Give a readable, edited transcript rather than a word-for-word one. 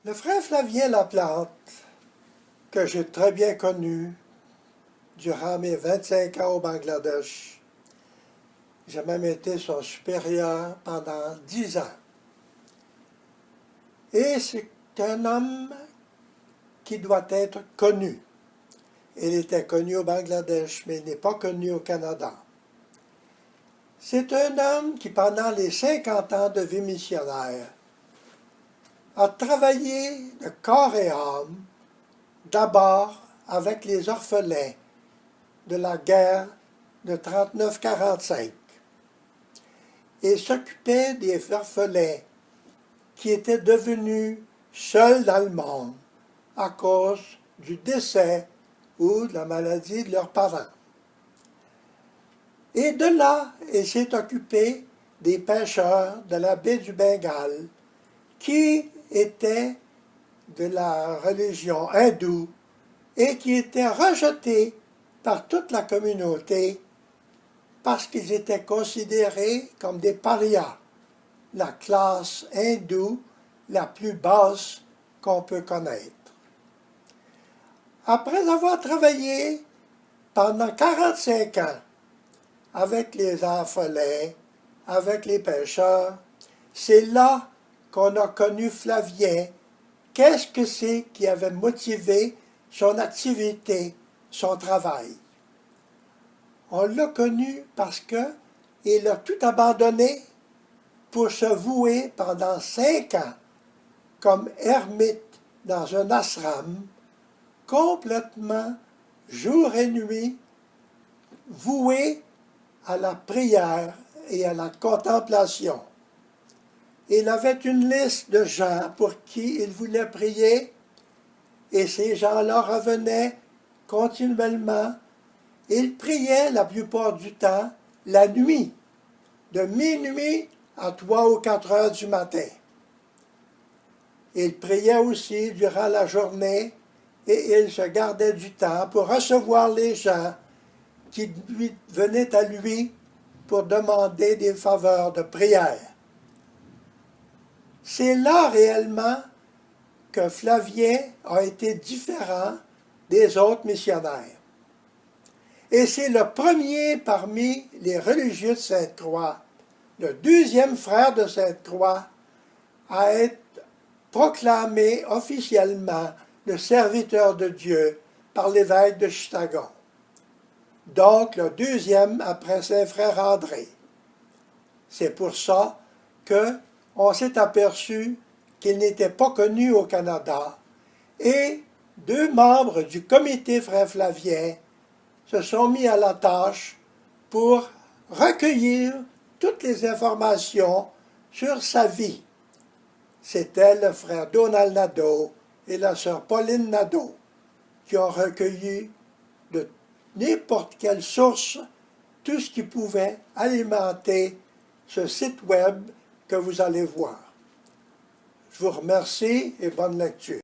Le frère Flavien Laplante, que j'ai très bien connu durant mes 25 ans au Bangladesh, j'ai même été son supérieur pendant 10 ans. Et c'est un homme qui doit être connu. Il était connu au Bangladesh, mais il n'est pas connu au Canada. C'est un homme qui, pendant les 50 ans de vie missionnaire, a travaillé de corps et âme, d'abord avec les orphelins de la guerre de 39-45, et s'occupait des orphelins qui étaient devenus seuls dans le monde à cause du décès ou de la maladie de leurs parents. Et de là, il s'est occupé des pêcheurs de la baie du Bengale qui étaient de la religion hindoue et qui étaient rejetés par toute la communauté parce qu'ils étaient considérés comme des parias, la classe hindoue la plus basse qu'on peut connaître. Après avoir travaillé pendant 45 ans avec les orphelins, avec les pêcheurs, c'est là qu'on a connu Flavien. Qu'est-ce que c'est qui avait motivé son activité, son travail? On l'a connu parce qu'il a tout abandonné pour se vouer pendant 5 ans comme ermite dans un ashram, complètement, jour et nuit, voué à la prière et à la contemplation. Il avait une liste de gens pour qui il voulait prier, et ces gens-là revenaient continuellement. Il priait la plupart du temps la nuit, de minuit à 3 ou 4 heures du matin. Il priait aussi durant la journée et il se gardait du temps pour recevoir les gens qui venaient à lui pour demander des faveurs de prière. C'est là réellement que Flavien a été différent des autres missionnaires. Et c'est le premier parmi les religieux de Sainte-Croix, le deuxième frère de Sainte-Croix, à être proclamé officiellement le serviteur de Dieu par l'évêque de Chittagong. Donc le deuxième après Saint-Frère André. C'est pour ça qu'on s'est aperçu qu'il n'était pas connu au Canada, et 2 membres du comité Frère Flavien se sont mis à la tâche pour recueillir toutes les informations sur sa vie. C'était le frère Donald Nadeau et la sœur Pauline Nadeau qui ont recueilli de n'importe quelle source tout ce qui pouvait alimenter ce site web que vous allez voir. Je vous remercie et bonne lecture.